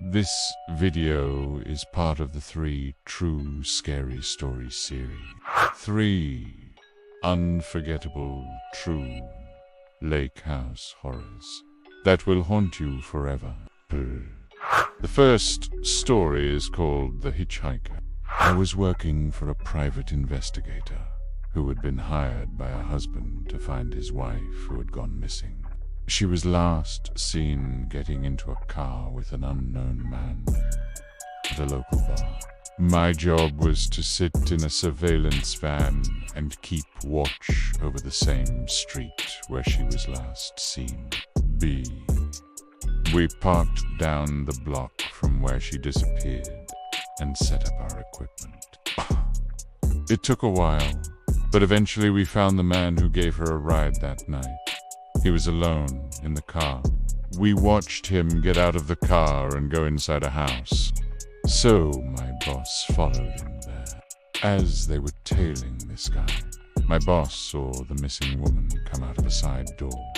This video is part of the 3 True Scary Stories series. 3 unforgettable, true lake house horrors that will haunt you forever. The first story is called The Hitchhiker. I was working for a private investigator who had been hired by her husband to find his wife who had gone missing. She was last seen getting into a car with an unknown man at a local bar. My job was to sit in a surveillance van and keep watch over the same street where she was last seen. B. We parked down the block from where she disappeared and set up our equipment. It took a while, but eventually we found the man who gave her a ride that night. He was alone in the car. We watched him get out of the car and go inside a house. So my boss followed him there. As they were tailing this guy, my boss saw the missing woman come out of a side door.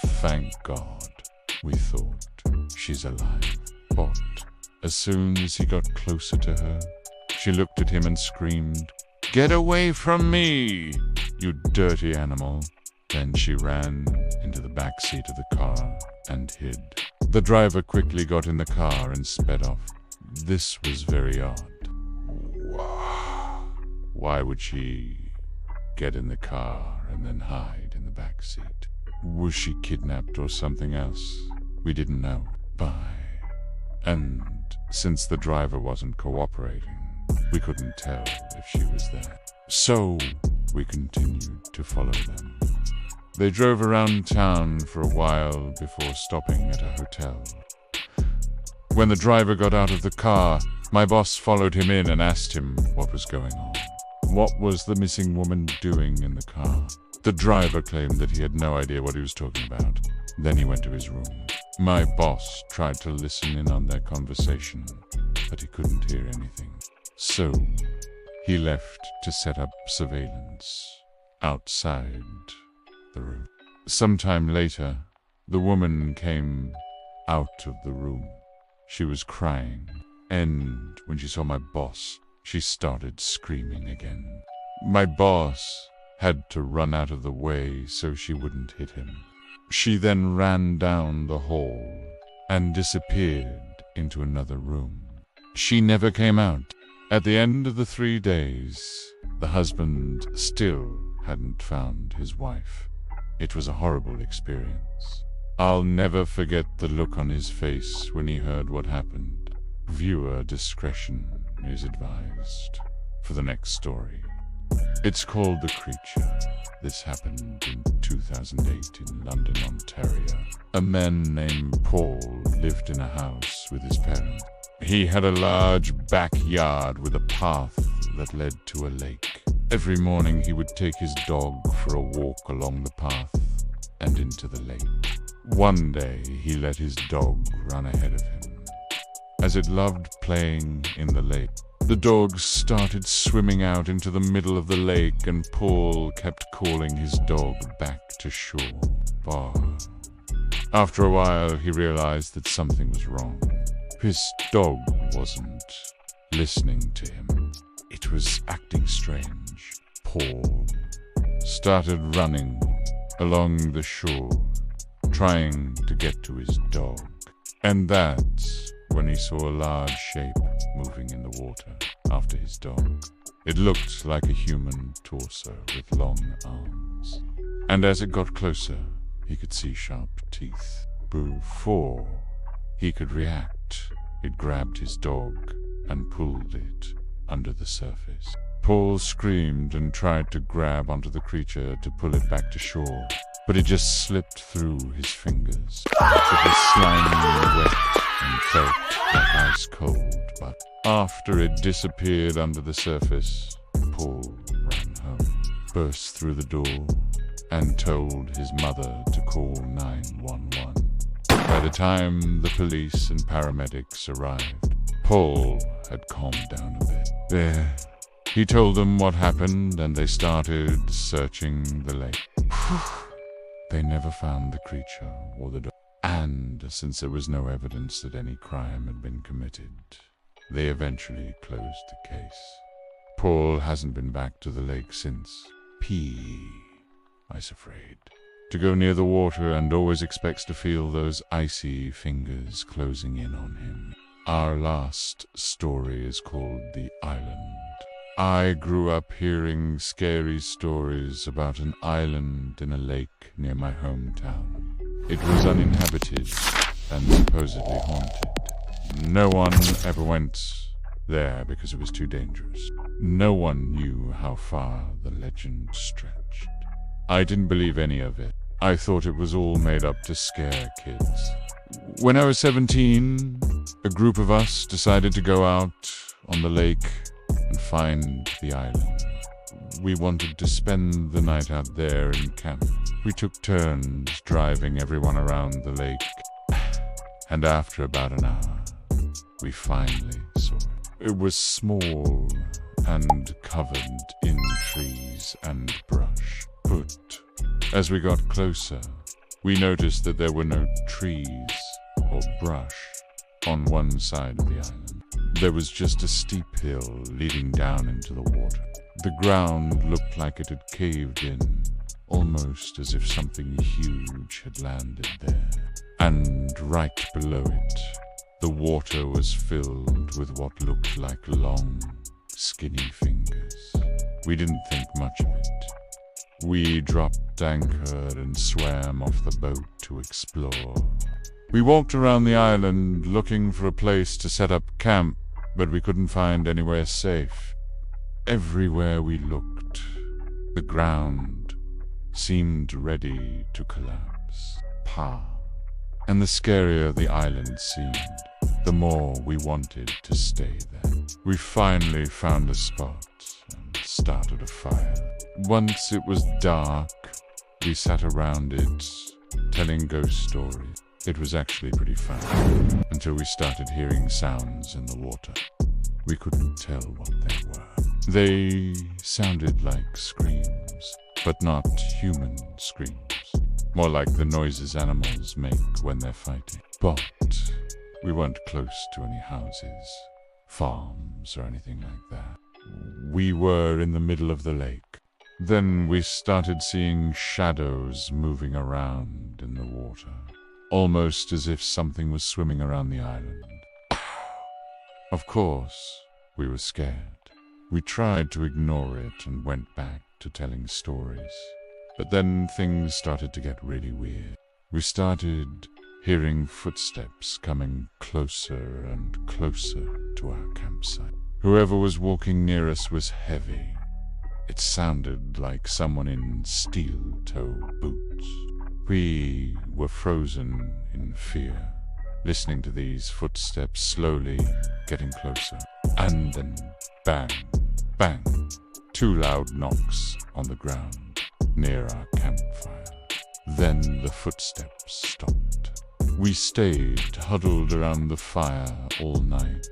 Thank God, we thought, she's alive. But as soon as he got closer to her, she looked at him and screamed, "Get away from me, you dirty animal." Then she ran into the back seat of the car and hid. The driver quickly got in the car and sped off. This was very odd. Why would she get in the car and then hide in the back seat? Was she kidnapped or something else? We didn't know. And since the driver wasn't cooperating, we couldn't tell if she was there. So we continued to follow them. They drove around town for a while before stopping at a hotel. When the driver got out of the car, my boss followed him in and asked him what was going on. What was the missing woman doing in the car? The driver claimed that he had no idea what he was talking about. Then he went to his room. My boss tried to listen in on their conversation, but he couldn't hear anything. So he left to set up surveillance outside the room. Sometime later, the woman came out of the room. She was crying, and when she saw my boss, she started screaming again. My boss had to run out of the way so she wouldn't hit him. She then ran down the hall and disappeared into another room. She never came out. At the end of the 3 days, the husband still hadn't found his wife. It was a horrible experience. I'll never forget the look on his face when he heard what happened. Viewer discretion is advised for the next story. It's called The Creature. This happened in 2008 in London, Ontario. A man named Paul lived in a house with his parents. He had a large backyard with a path that led to a lake. Every morning he would take his dog for a walk along the path and into the lake. One day he let his dog run ahead of him. As it loved playing in the lake, the dog started swimming out into the middle of the lake, and Paul kept calling his dog back to shore. After a while he realized that something was wrong. His dog wasn't listening to him. It was acting strange. Paul started running along the shore, trying to get to his dog. And that's when he saw a large shape moving in the water after his dog. It looked like a human torso with long arms. And as it got closer, he could see sharp teeth. Before he could react, it grabbed his dog and pulled it under the surface. Paul screamed and tried to grab onto the creature to pull it back to shore, but it just slipped through his fingers. It was slimy and wet and felt like ice cold, but after it disappeared under the surface, Paul ran home, burst through the door, and told his mother to call 911. By the time the police and paramedics arrived, Paul had calmed down a bit. There, he told them what happened, and they started searching the lake. They never found the creature or the dog. And since there was no evidence that any crime had been committed, they eventually closed the case. Paul hasn't been back to the lake since. I's afraid to go near the water and always expects to feel those icy fingers closing in on him. Our last story is called The Island. I grew up hearing scary stories about an island in a lake near my hometown. It was uninhabited and supposedly haunted. No one ever went there because it was too dangerous. No one knew how far the legend stretched. I didn't believe any of it. I thought it was all made up to scare kids. When I was 17, a group of us decided to go out on the lake and find the island. We wanted to spend the night out there in camp. We took turns driving everyone around the lake, and after about an hour, we finally saw it. It was small and covered in trees and brush, but as we got closer, we noticed that there were no trees or brush on one side of the island. There was just a steep hill leading down into the water. The ground looked like it had caved in, almost as if something huge had landed there. And right below it, the water was filled with what looked like long, skinny fingers. We didn't think much of it. We dropped anchor and swam off the boat to explore. We walked around the island looking for a place to set up camp, but we couldn't find anywhere safe. Everywhere we looked, the ground seemed ready to collapse. And the scarier the island seemed, the more we wanted to stay there. We finally found a spot and started a fire. Once it was dark, we sat around it, telling ghost stories. It was actually pretty fun, until we started hearing sounds in the water. We couldn't tell what they were. They sounded like screams, but not human screams. More like the noises animals make when they're fighting. But we weren't close to any houses, farms, or anything like that. We were in the middle of the lake. Then we started seeing shadows moving around in the water, almost as if something was swimming around the island. Of course, we were scared. We tried to ignore it and went back to telling stories. But then things started to get really weird. We started hearing footsteps coming closer and closer to our campsite. Whoever was walking near us was heavy. It sounded like someone in steel-toe boots. We were frozen in fear, listening to these footsteps slowly getting closer. And then bang, bang, 2 loud knocks on the ground near our campfire. Then the footsteps stopped. We stayed huddled around the fire all night,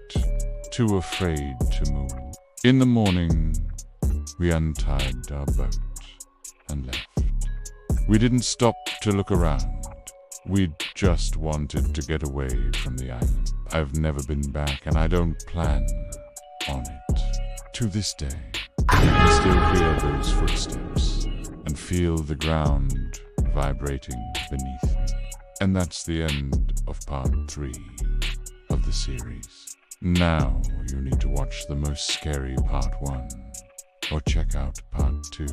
too afraid to move. In the morning, we untied our boat and left. We didn't stop to look around. We just wanted to get away from the island. I've never been back, and I don't plan on it. To this day, I can still hear those footsteps and feel the ground vibrating beneath me. And that's the end of part 3 of the series. Now you need to watch the most scary part 1 or check out part 2.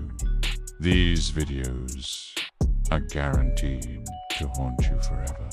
These videos are guaranteed to haunt you forever.